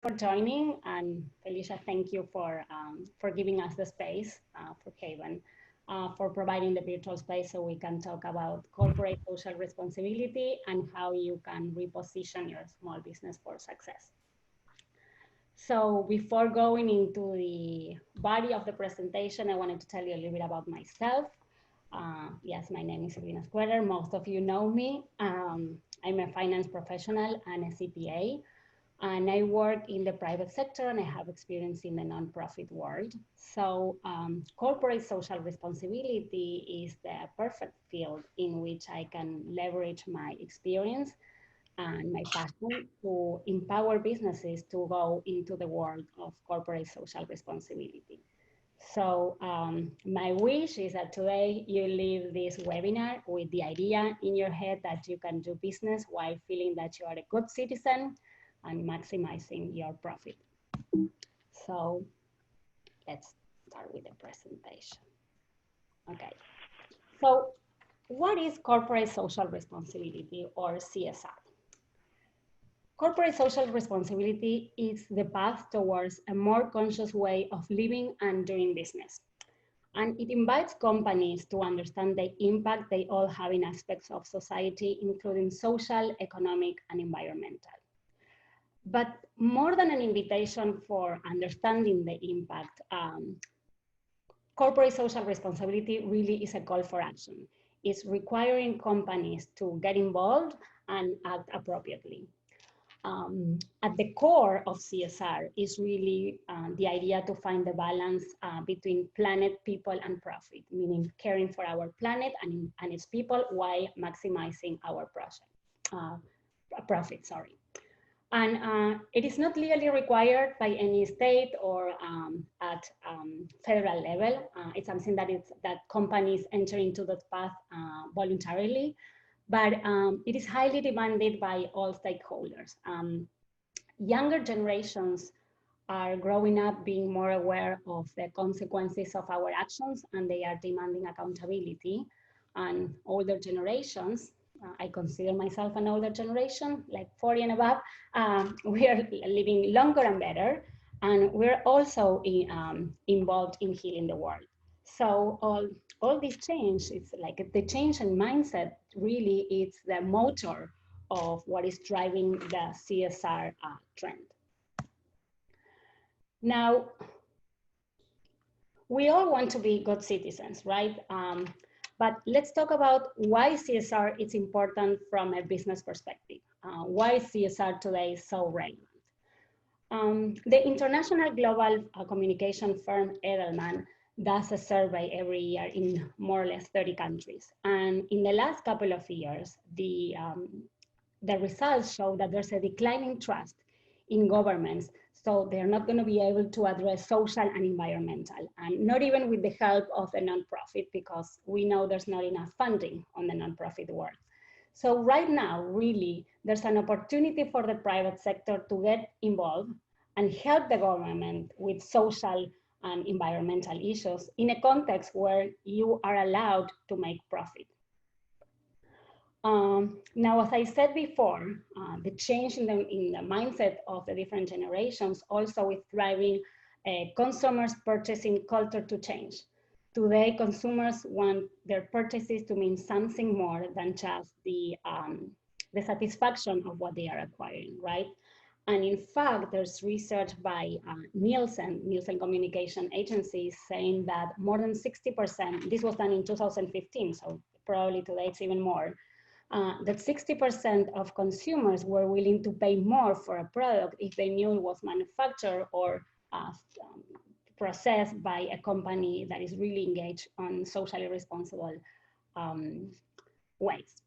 for joining, and Felicia, thank you for giving us the space for HAYVN, for providing the virtual space so we can talk about corporate social responsibility and how you can reposition your small business for success. So before going into the body of the presentation, I wanted to tell you a little bit about myself. Yes, my name is Silvina Skverer. Most of you know me. I'm a finance professional and a CPA, and I work in the private sector and I have experience in the nonprofit world. So corporate social responsibility is the perfect field in which I can leverage my experience and my passion to empower businesses to go into the world of corporate social responsibility. So my wish is that today you leave this webinar with the idea in your head that you can do business while feeling that you are a good citizen and maximizing your profit. So let's start with the presentation. Okay, so what is corporate social responsibility, or CSR? Corporate social responsibility is the path towards a more conscious way of living and doing business. And it invites companies to understand the impact they all have in aspects of society, including social, economic, and environmental. But more than an invitation for understanding the impact, corporate social responsibility really is a call for action. It's requiring companies to get involved and act appropriately. At the core of CSR is really the idea to find the balance between planet, people, and profit, meaning caring for our planet and its people while maximizing our profit. And it is not legally required by any state or at federal level. It's something that companies enter into that path voluntarily. But it is highly demanded by all stakeholders. Younger generations are growing up being more aware of the consequences of our actions, and they are demanding accountability. And older generations, I consider myself an older generation, like 40 and above, we are living longer and better, and we're also involved in healing the world. So all this change, it's like the change in mindset, really it's the motor of what is driving the CSR trend. Now, we all want to be good citizens, right? But let's talk about why CSR is important from a business perspective. Why CSR today is so relevant. The international global communication firm Edelman does a survey every year in more or less 30 countries. And in the last couple of years, the results show that there's a declining trust in governments. So they're not going to be able to address social and environmental, and not even with the help of a nonprofit, because we know there's not enough funding on the nonprofit world. So right now, really, there's an opportunity for the private sector to get involved and help the government with social and environmental issues in a context where you are allowed to make profit. Now, as I said before, the change in the mindset of the different generations also is driving consumers' purchasing culture to change. Today, consumers want their purchases to mean something more than just the satisfaction of what they are acquiring, right? And in fact, there's research by Nielsen Communication Agency, saying that more than 60%, this was done in 2015, so probably today it's even more, that 60% of consumers were willing to pay more for a product if they knew it was manufactured or processed by a company that is really engaged on socially responsible ways.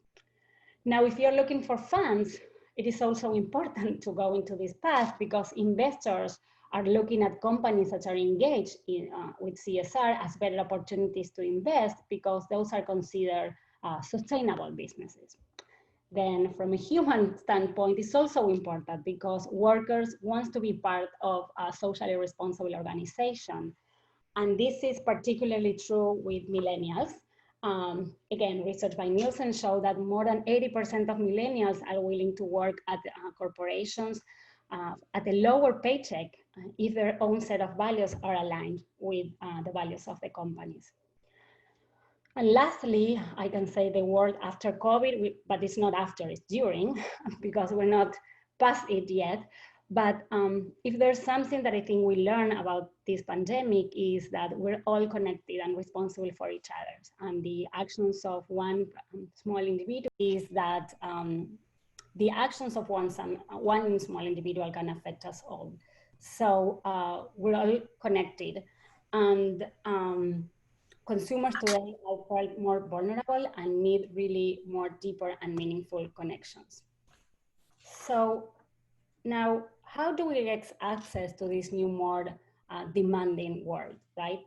Now, if you're looking for funds, it is also important to go into this path, because investors are looking at companies that are engaged with CSR as better opportunities to invest, because those are considered sustainable businesses. Then from a human standpoint, it's also important because workers want to be part of a socially responsible organization. And this is particularly true with millennials. Again, research by Nielsen showed that more than 80% of millennials are willing to work at corporations at a lower paycheck if their own set of values are aligned with the values of the companies. And lastly, I can say the word after COVID, but it's not after, it's during, because we're not past it yet. But if there's something that I think we learn about this pandemic is that we're all connected and responsible for each other. And the actions of one small individual is that the actions of one small individual can affect us all. So we're all connected. And consumers today are felt more vulnerable and need really more deeper and meaningful connections. So now, how do we get access to this new, more demanding world, right?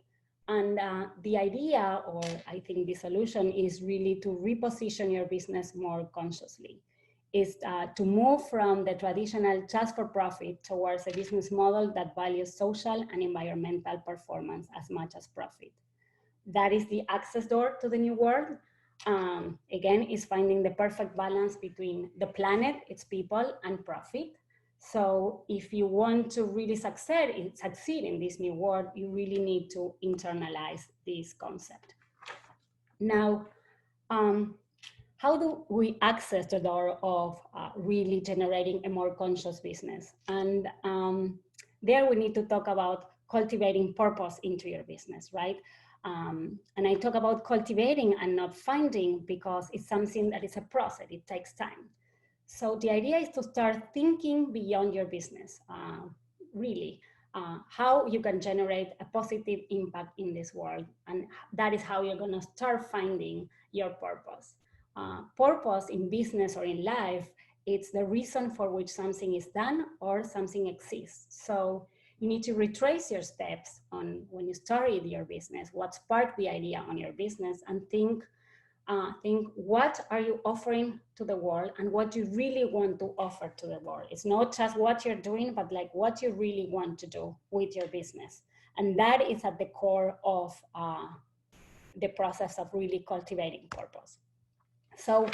And the idea, or I think the solution, is really to reposition your business more consciously. Is to move from the traditional just for profit towards a business model that values social and environmental performance as much as profit. That is the access door to the new world. Again, is finding the perfect balance between the planet, its people, and profit. So if you want to really succeed in this new world, you really need to internalize this concept. Now, how do we access the door of really generating a more conscious business? And there we need to talk about cultivating purpose into your business, right? And I talk about cultivating and not finding because it's something that is a process, it takes time. So the idea is to start thinking beyond your business, really, how you can generate a positive impact in this world. And that is how you're gonna start finding your purpose. Purpose in business or in life, it's the reason for which something is done or something exists. So you need to retrace your steps on when you started your business, what sparked the idea on your business, and think what are you offering to the world and what you really want to offer to the world. It's not just what you're doing, but like what you really want to do with your business. And that is at the core of the process of really cultivating purpose. So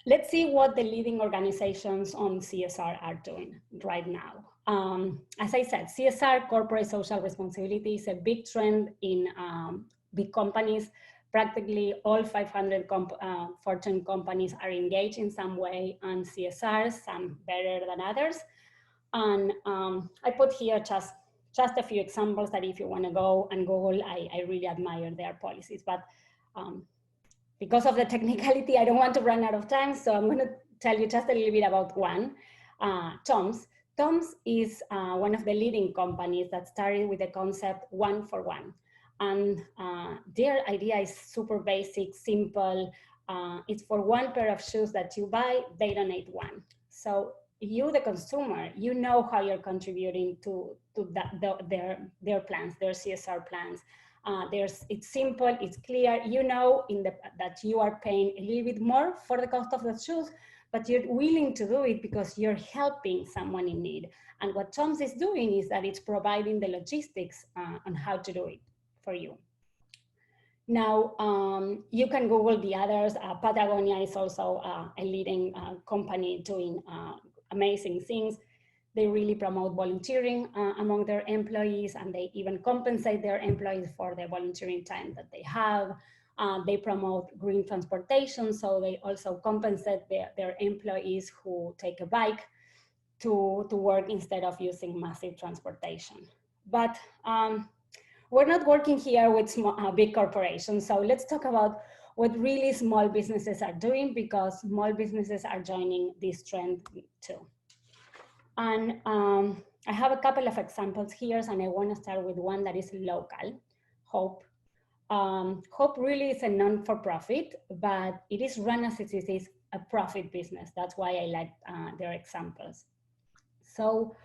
let's see what the leading organizations on CSR are doing right now. As I said, CSR, corporate social responsibility, is a big trend in big companies. Practically all 500 Fortune companies are engaged in some way on CSR, some better than others. And I put here just a few examples that if you want to go and Google, I really admire their policies. But because of the technicality, I don't want to run out of time, so I'm going to tell you just a little bit about one. Tom's. Tom's is one of the leading companies that started with the concept one for one. And their idea is super basic, simple. It's for one pair of shoes that you buy, they donate one. So you, the consumer, you know how you're contributing to their plans, their CSR plans. It's simple, it's clear, you know that you are paying a little bit more for the cost of the shoes, but you're willing to do it because you're helping someone in need. And what Tom's is doing is that it's providing the logistics on how to do it for you. Now, you can Google the others. Patagonia is also a leading company doing amazing things. They really promote volunteering among their employees, and they even compensate their employees for the volunteering time that they have. They promote green transportation, so they also compensate their employees who take a bike to work instead of using massive transportation. But we're not working here with big corporations, so let's talk about what really small businesses are doing, because small businesses are joining this trend too. And I have a couple of examples here, and I want to start with one that is local, Hope. Hope really is a non-for-profit, but it is run as it is a profit business. That's why I like their examples. So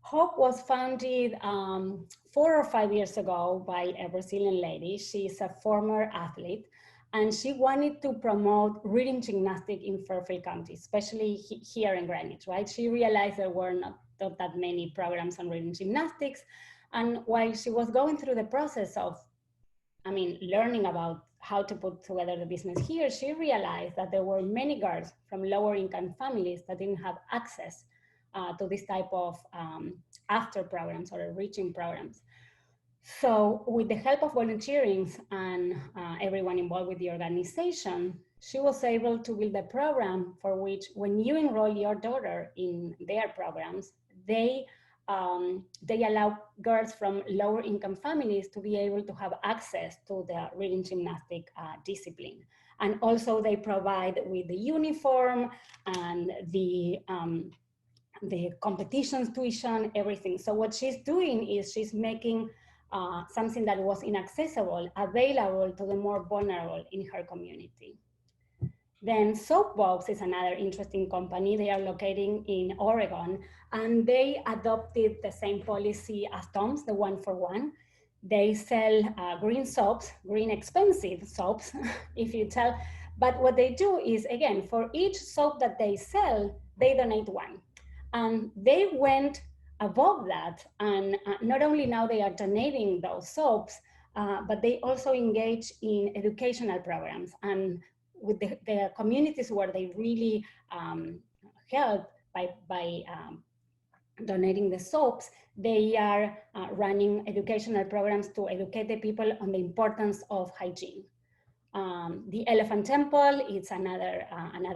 Hope was founded 4 or 5 years ago by a Brazilian lady. She's a former athlete, and she wanted to promote reading gymnastics in Fairfield County, especially here in Greenwich, right? She realized there were not that many programs on reading gymnastics. And while she was going through the process of, learning about how to put together the business here, she realized that there were many girls from lower income families that didn't have access to this type of after programs or enriching programs. So with the help of volunteering and everyone involved with the organization, she was able to build a program for which when you enroll your daughter in their programs, they allow girls from lower income families to be able to have access to the reading gymnastic discipline. And also they provide with the uniform and the competitions tuition, everything. So what she's doing is she's making something that was inaccessible available to the more vulnerable in her community. Then Soapbox is another interesting company. They are located in Oregon, and they adopted the same policy as Tom's, the 1-for-1. They sell green soaps, green expensive soaps, if you tell. But what they do is, again, for each soap that they sell, they donate one. And they went above that, and not only now they are donating those soaps, but they also engage in educational programs and with the communities where they really help by donating the soaps. They are running educational programs to educate the people on the importance of hygiene. The Elephant Temple, it's another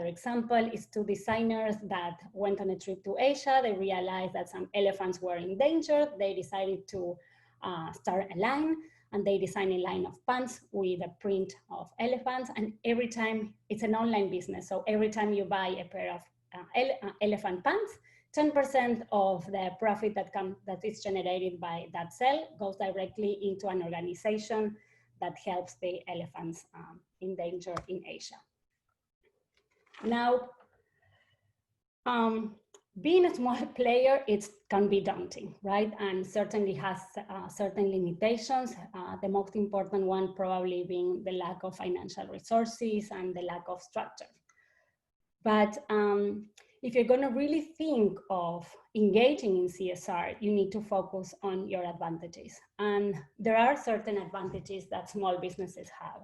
example. It's two designers that went on a trip to Asia. They realized that some elephants were endangered. They decided to start a line, and they designed a line of pants with a print of elephants. And every time, it's an online business, so every time you buy a pair of elephant pants, 10% of the profit that is generated by that sale goes directly into an organization that helps the elephants in danger in Asia. Now, being a small player, it can be daunting, right? And certainly has certain limitations. The most important one probably being the lack of financial resources and the lack of structure. But if you're going to really think of engaging in CSR, you need to focus on your advantages. And there are certain advantages that small businesses have.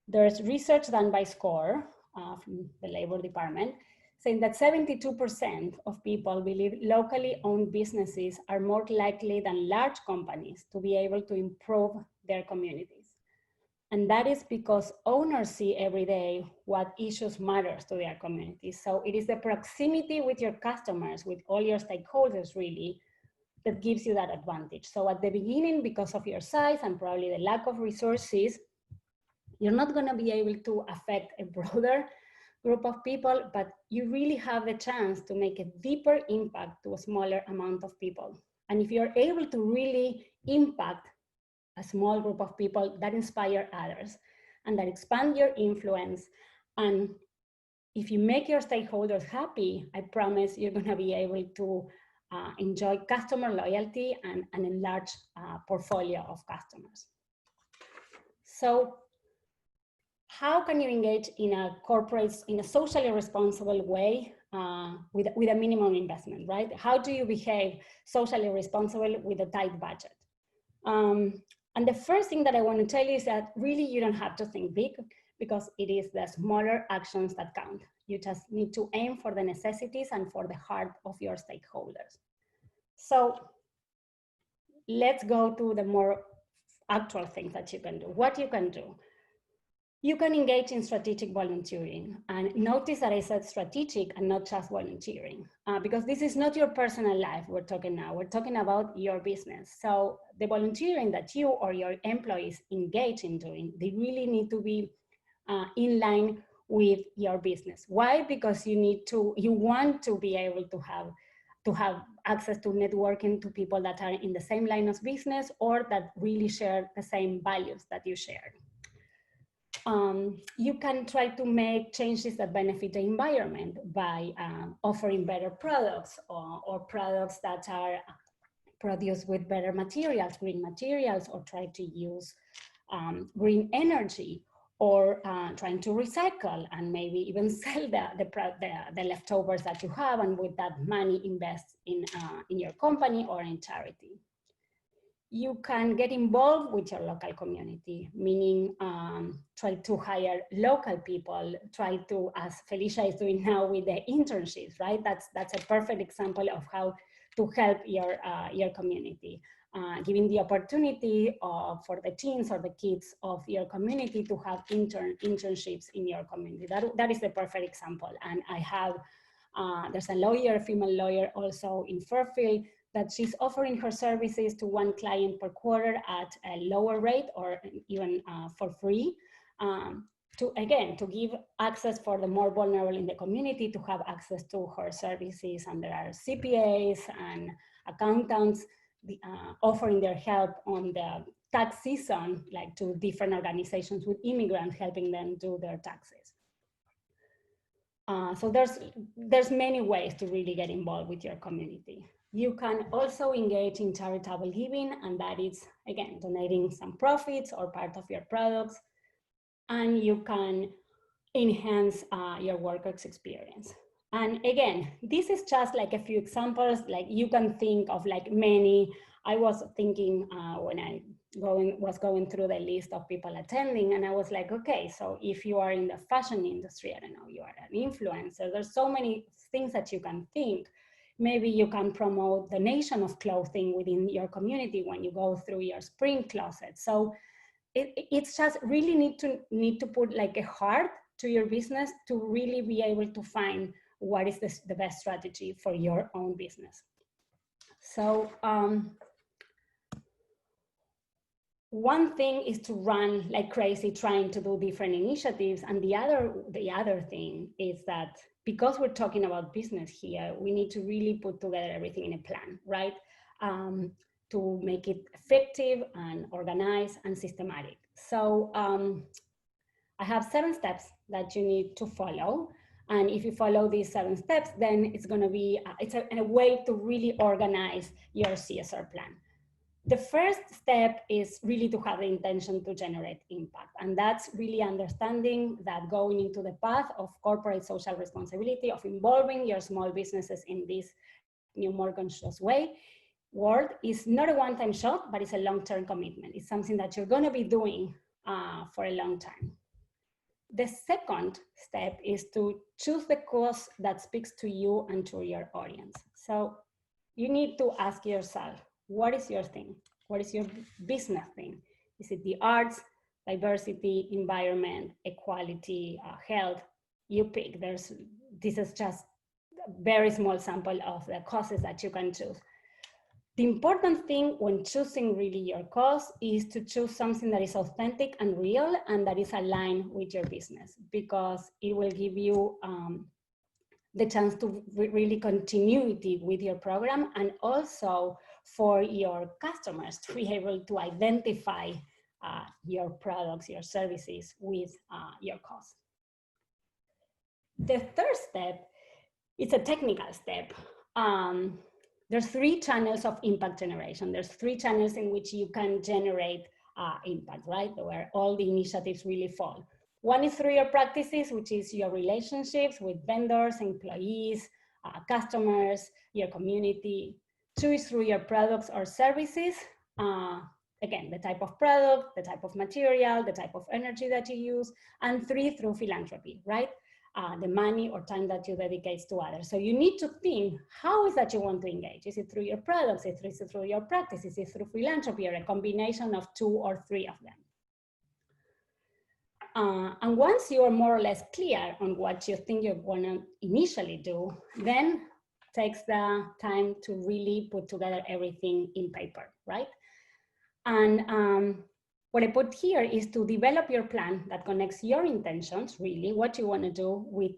There's research done by SCORE from the Labor Department saying that 72% of people believe locally owned businesses are more likely than large companies to be able to improve their communities. And that is because owners see every day what issues matters to their communities. So it is the proximity with your customers, with all your stakeholders really, that gives you that advantage. So at the beginning, because of your size and probably the lack of resources, you're not gonna be able to affect a broader group of people, but you really have the chance to make a deeper impact to a smaller amount of people. And if you're able to really impact a small group of people, that inspire others and that expand your influence. And if you make your stakeholders happy, I promise you're gonna be able to enjoy customer loyalty and an enlarged portfolio of customers. So how can you engage in a socially responsible way with a minimum investment, right? How do you behave socially responsible with a tight budget? And the first thing that I want to tell you is that really you don't have to think big, because it is the smaller actions that count. You just need to aim for the necessities and for the heart of your stakeholders. So let's go to the more actual things that you can do. What you can do. You can engage in strategic volunteering. And notice that I said strategic and not just volunteering, because this is not your personal life we're talking now. We're talking about your business. So the volunteering that you or your employees engage in doing, they really need to be in line with your business. Why? Because you want to be able to have access to networking to people that are in the same line of business or that really share the same values that you share. You can try to make changes that benefit the environment by offering better products or products that are produced with better materials, green materials, or try to use green energy, or trying to recycle and maybe even sell the leftovers that you have, and with that money invest in your company or in charity. You can get involved with your local community, meaning try to hire local people, try to, as Felicia is doing now with the internships, right? That's a perfect example of how to help your community. Giving the opportunity for the teens or the kids of your community to have internships in your community. That is the perfect example. And I have, there's a lawyer, a female lawyer also in Fairfield, that she's offering her services to one client per quarter at a lower rate or even for free. To give access for the more vulnerable in the community to have access to her services. And there are CPAs and accountants offering their help on the tax season, like to different organizations with immigrants, helping them do their taxes. So there's many ways to really get involved with your community. You can also engage in charitable giving, and that is, again, donating some profits or part of your products. And you can enhance your workers' experience. And again, this is just like a few examples, like you can think of like many. I was thinking when I was going through the list of people attending, and I was like, okay, so if you are in the fashion industry, I don't know, you are an influencer, there's so many things that you can think. Maybe you can promote donation of clothing within your community when you go through your spring closet. So it's just really need to put like a heart to your business to really be able to find what is the best strategy for your own business. So one thing is to run like crazy trying to do different initiatives, and the other thing is that because we're talking about business here, we need to really put together everything in a plan, right? To make it effective and organized and systematic. So I have 7 steps that you need to follow. And if you follow these 7 steps, then it's going to be, it's a way to really organize your CSR plan. The first step is really to have the intention to generate impact. And that's really understanding that going into the path of corporate social responsibility, of involving your small businesses in this new, more conscious world is not a one-time shot, but it's a long-term commitment. It's something that you're going to be doing for a long time. The second step is to choose the cause that speaks to you and to your audience. So you need to ask yourself, what is your thing? What is your business thing? Is it the arts, diversity, environment, equality, health? You pick. This is just a very small sample of the causes that you can choose. The important thing when choosing really your cause is to choose something that is authentic and real and that is aligned with your business, because it will give you the chance to really continuity with your program, and also for your customers to be able to identify your products, your services with your cause. The third step is a technical step. There's 3 channels of impact generation. There's 3 channels in which you can generate impact, right? Where all the initiatives really fall. One is through your practices, which is your relationships with vendors, employees, customers, your community. 2 is through your products or services. Again, the type of product, the type of material, the type of energy that you use. And 3, through philanthropy, right? The money or time that you dedicate to others. So you need to think, how is that you want to engage? Is it through your products? Is it through your practices? Is it through philanthropy, or a combination of 2 or 3 of them? And once you are more or less clear on what you think you want to initially do, then takes the time to really put together everything in paper, right? And what I put here is to develop your plan that connects your intentions, really, what you want to do, with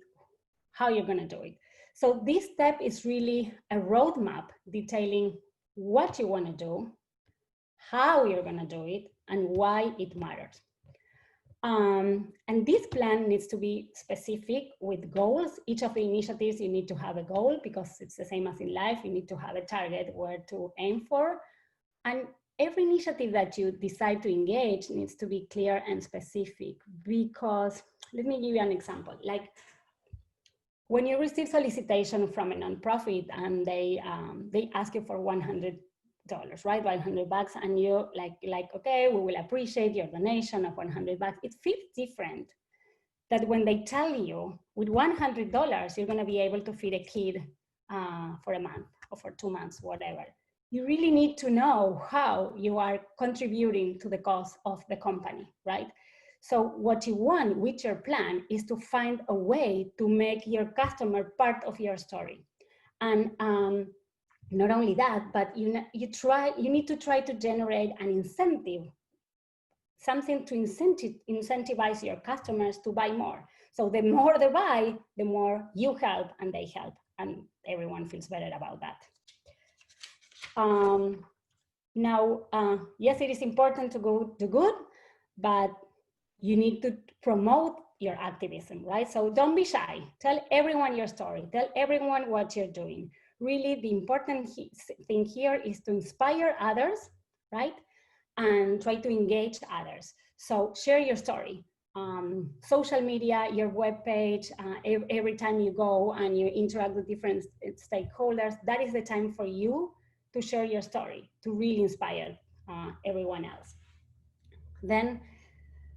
how you're going to do it. So this step is really a roadmap detailing what you want to do, how you're going to do it, and why it matters. And this plan needs to be specific with goals. Each of the initiatives, you need to have a goal, because it's the same as in life. You need to have a target where to aim for. And every initiative that you decide to engage needs to be clear and specific, because let me give you an example. Like when you receive solicitation from a nonprofit and they ask you for $100 right? $100, and you like, okay, we will appreciate your donation of $100. It feels different that when they tell you with $100, you're gonna be able to feed a kid for a month or for 2 months, whatever. You really need to know how you are contributing to the cause of the company, right? So what you want with your plan is to find a way to make your customer part of your story. And not only that, but you need to try to generate an incentive, something to incentivize your customers to buy more. So the more they buy, the more you help and they help, and everyone feels better about that. Yes, it is important to go do good, but you need to promote your activism, right? So don't be shy. Tell everyone your story. Tell everyone what you're doing. Really, the important thing here is to inspire others, right? And try to engage others. So share your story. Social media, your webpage, every time you go and you interact with different stakeholders, that is the time for you to share your story, to really inspire everyone else. Then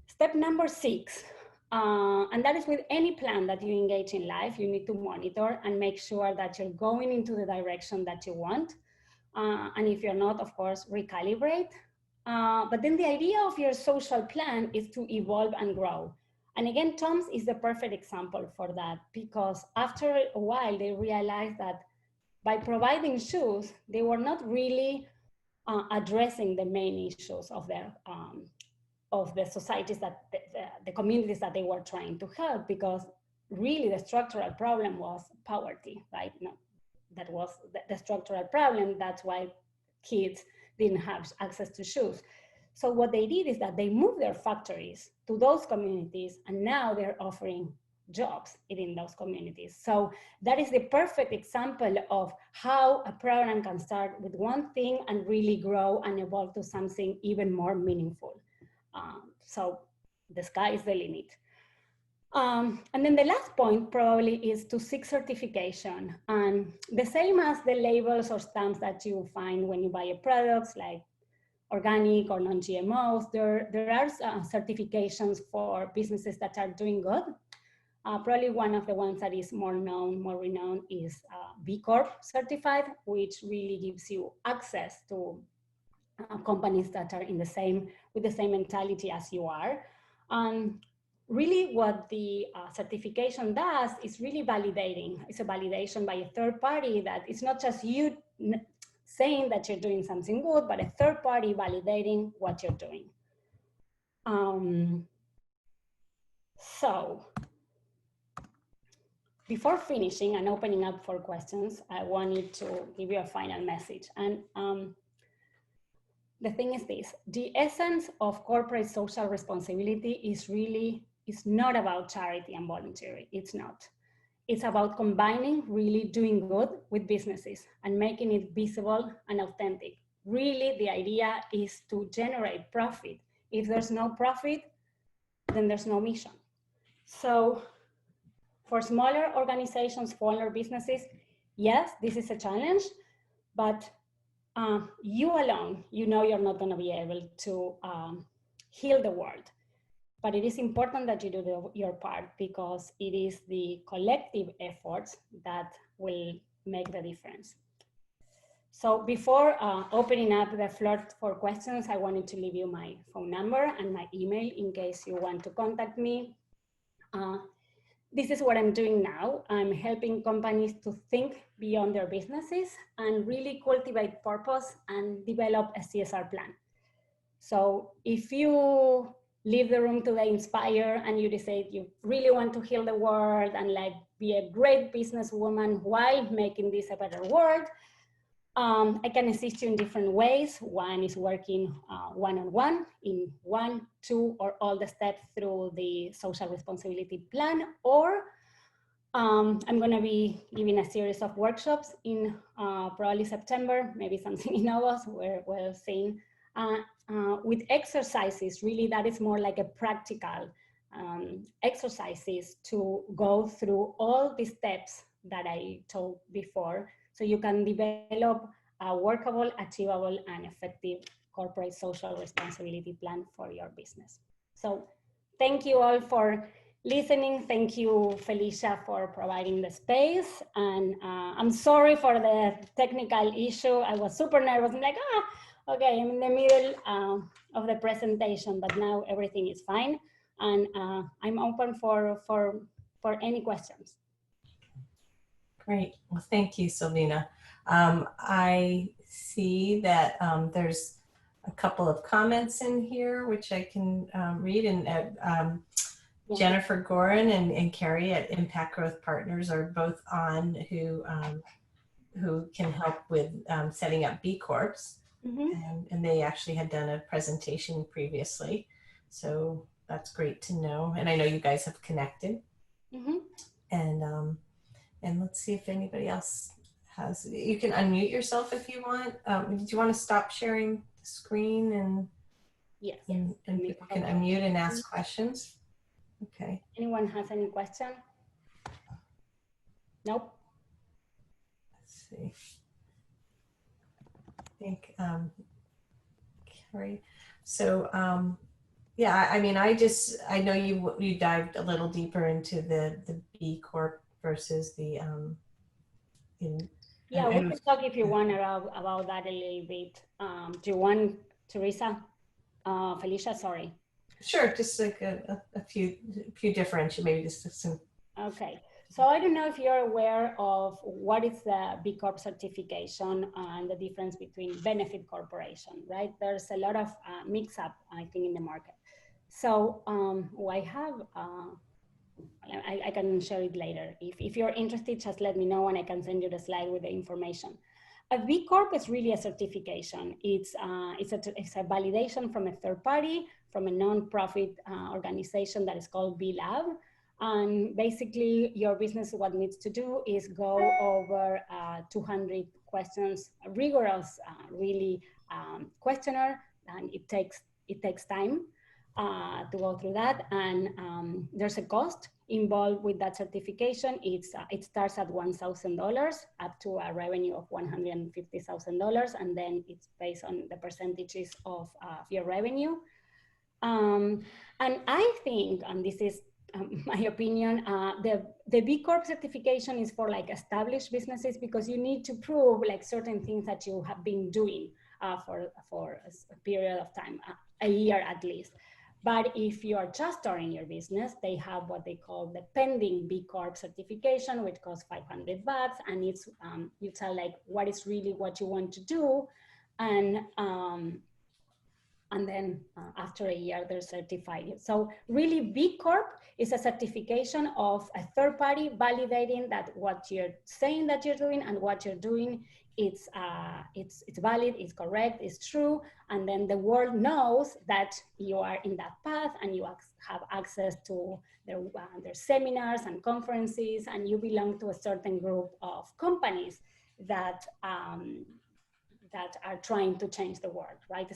step number 6, and that is with any plan that you engage in life, you need to monitor and make sure that you're going into the direction that you want. And if you're not, of course, recalibrate. But then the idea of your social plan is to evolve and grow. And again, Tom's is the perfect example for that, because after a while, they realized that by providing shoes, they were not really addressing the main issues of their of the societies that the communities that they were trying to help, because really the structural problem was poverty, right? No, that was the structural problem. That's why kids didn't have access to shoes. So what they did is that they moved their factories to those communities, and now they're offering jobs in those communities. So that is the perfect example of how a program can start with one thing and really grow and evolve to something even more meaningful. So the sky is the limit. And then the last point probably is to seek certification. And the same as the labels or stamps that you find when you buy a product, like organic or non-GMOs, there are certifications for businesses that are doing good. Probably one of the ones that is more renowned is BCorp certified, which really gives you access to companies that are with the same mentality as you are. Really what the certification does is really validating. It's a validation by a third party, that it's not just you saying that you're doing something good, but a third party validating what you're doing. So before finishing and opening up for questions, I wanted to give you a final message. And the thing is this: the essence of corporate social responsibility is not about charity and voluntary. It's not. It's about combining really doing good with businesses and making it visible and authentic. Really, the idea is to generate profit. If there's no profit, then there's no mission. So for smaller organizations, smaller businesses, yes, this is a challenge, but you alone, you know you're not going to be able to heal the world. But it is important that you do your part, because it is the collective efforts that will make the difference. So before opening up the floor for questions, I wanted to leave you my phone number and my email in case you want to contact me. This is what I'm doing now. I'm helping companies to think beyond their businesses and really cultivate purpose and develop a CSR plan. So if you leave the room today inspired and you decide you really want to heal the world and like be a great businesswoman while making this a better world, I can assist you in different ways. One is working one-on-one in 1, 2, or all the steps through the social responsibility plan, or I'm going to be giving a series of workshops in probably September, maybe something in August, we'll see. With exercises, really that is more like a practical exercises to go through all the steps that I told before, so you can develop a workable, achievable, and effective corporate social responsibility plan for your business. So thank you all for listening. Thank you, Felicia, for providing the space. And I'm sorry for the technical issue. I was super nervous. I'm like, okay, I'm in the middle of the presentation, but now everything is fine. And I'm open for any questions. Great. Well, thank you, Silvina. I see that there's a couple of comments in here, which I can read. And Jennifer Gorin and Carrie at Impact Growth Partners are both on, who can help with setting up B Corps. And they actually had done a presentation previously. So that's great to know. And I know you guys have connected. And let's see if anybody else has. You can unmute yourself if you want. Do you want to stop sharing the screen and yes, and people can unmute and ask questions? Okay. Anyone has any question? Nope. Let's see. I think Carrie. So yeah, I mean, I know you dived a little deeper into the B Corp versus the yeah, we can talk if you want about that a little bit. Do you want, Teresa? Felicia, sorry. Sure, just like a few differential, maybe just some. Okay, so I don't know if you're aware of what is the B Corp certification and the difference between benefit corporation, right? There's a lot of mix-up, I think, in the market. So I have, I can share it later. If you're interested, just let me know and I can send you the slide with the information. A B Corp is really a certification. It's a validation from a third party, from a non-profit organization that is called B Lab. And basically your business, what needs to do is go over 200 questions, a rigorous, really questionnaire, and it takes time to go through that. And there's a cost involved with that certification. It starts at $1,000 up to a revenue of $150,000, and then it's based on the percentages of your revenue. And I think, and this is my opinion, the B Corp certification is for like established businesses, because you need to prove like certain things that you have been doing for a period of time, a year at least. But if you are just starting your business, they have what they call the pending B Corp certification, which costs $500, and it's you tell like what is really what you want to do, and then after a year they're certified. So really, B Corp is a certification of a third party validating that what you're saying that you're doing and what you're doing, it's valid, it's correct, it's true, and then the world knows that you are in that path and you have access to their seminars and conferences, and you belong to a certain group of companies that that are trying to change the world, right?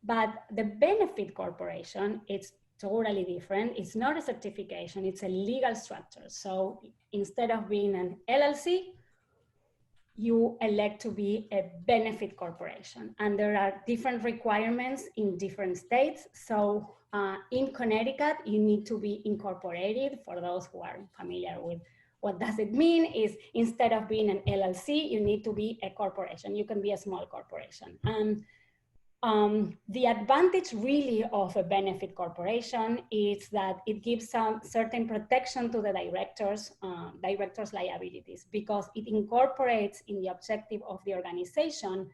But the benefit corporation, it's totally different. It's not a certification, it's a legal structure. So instead of being an LLC, you elect to be a benefit corporation. And there are different requirements in different states. So in Connecticut, you need to be incorporated. For those who are familiar with what does it mean, is instead of being an LLC, you need to be a corporation. You can be a small corporation. The advantage really of a benefit corporation is that it gives some certain protection to the directors' liabilities, because it incorporates in the objective of the organization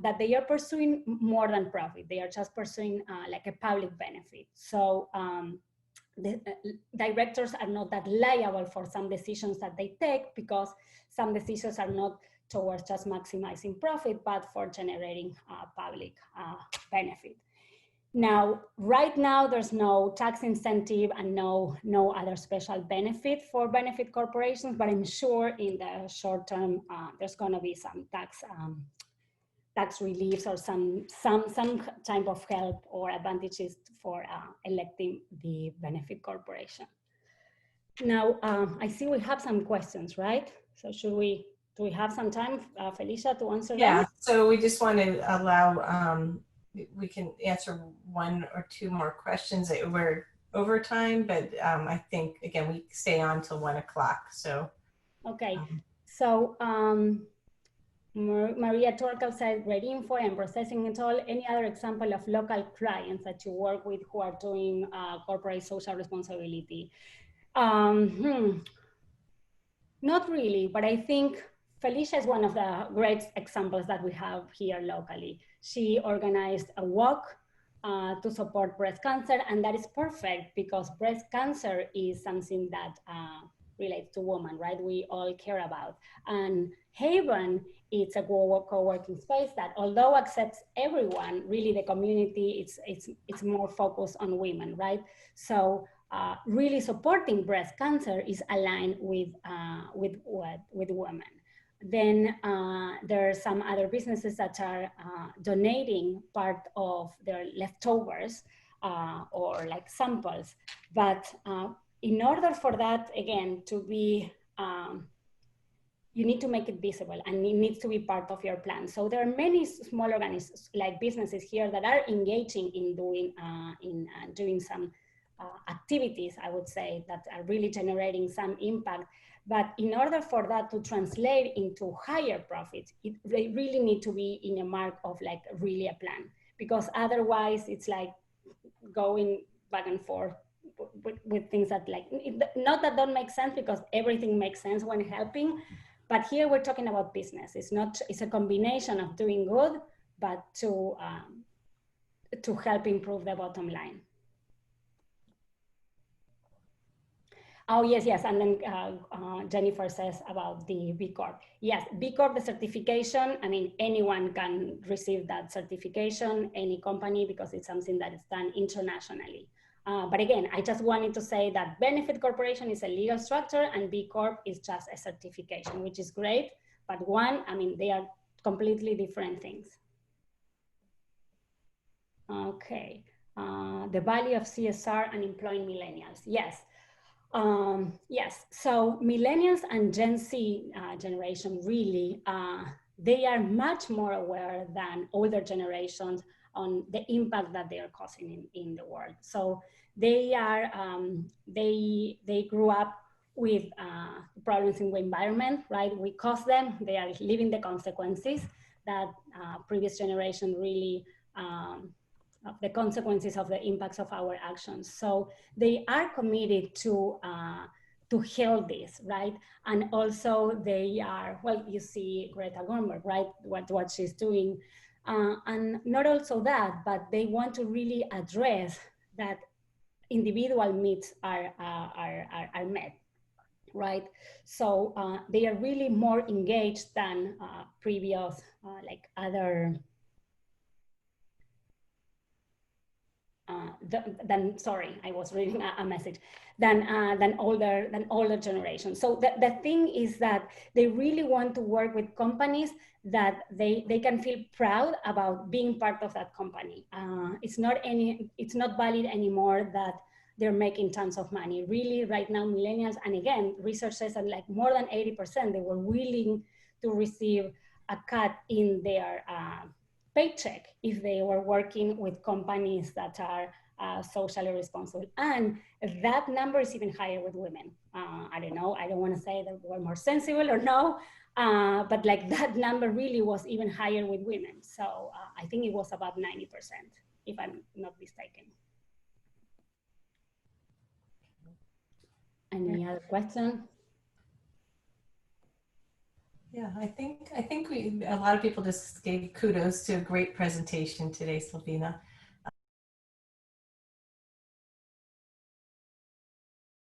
that they are pursuing more than profit. They are just pursuing like a public benefit. So the directors are not that liable for some decisions that they take, because some decisions are not towards just maximizing profit, but for generating public benefit. Now, right now, there's no tax incentive and no other special benefit for benefit corporations, but I'm sure in the short term, there's gonna be some tax reliefs or some type of help or advantages for electing the benefit corporation. Now, I see we have some questions, right? So should we do we have some time, Felicia, to answer Yeah, them? so we just want to allow, we can answer one or two more questions. We're over time, but I think, again, we stay on till 1 o'clock. So, okay. So Maria Torkel said, great info and processing it all. Any other example of local clients that you work with who are doing corporate social responsibility? Not really, but I think Felicia is one of the great examples that we have here locally. She organized a walk to support breast cancer, and that is perfect because breast cancer is something that relates to women, right? We all care about. And HAYVN, it's a co-working space that, although accepts everyone, really the community, it's more focused on women, right? So really supporting breast cancer is aligned with women. Then there are some other businesses that are donating part of their leftovers or like samples. But in order for that, again, to be, you need to make it visible and it needs to be part of your plan. So there are many small organizations, like businesses here, that are engaging in doing some activities, I would say, that are really generating some impact. But in order for that to translate into higher profits, they really need to be in a mark of like really a plan, because otherwise it's like going back and forth with things that like, not that don't make sense, because everything makes sense when helping. But here we're talking about business. It's a combination of doing good, but to help improve the bottom line. Oh, yes. And then Jennifer says about the BCorp. Yes, BCorp, the certification, I mean, anyone can receive that certification, any company, because it's something that is done internationally. But again, I just wanted to say that Benefit Corporation is a legal structure and BCorp is just a certification, which is great. But they are completely different things. Okay, the value of CSR and employing millennials. Yes. Yes, so millennials and Gen Z generation really, they are much more aware than older generations on the impact that they are causing in the world. So they are, they grew up with problems in the environment, right? We cause them, they are living the consequences that previous generation really, of the consequences of the impacts of our actions. So they are committed to heal this, right? And also they are, well, you see Greta Thunberg, right? What she's doing. And not also that, but they want to really address that individual needs are met, right? So they are really more engaged than previous, like other, sorry, I was reading a message, than older generations. So the thing is that they really want to work with companies that they can feel proud about being part of that company. It's not valid anymore that they're making tons of money. Really, right now, millennials, and again, research says that like more than 80%, they were willing to receive a cut in their paycheck if they were working with companies that are socially responsible. And that number is even higher with women. I don't know, I don't want to say that we're more sensible or no, but like that number really was even higher with women. So I think it was about 90%, if I'm not mistaken. Any other question? Yeah, I think a lot of people just gave kudos to a great presentation today, Silvina.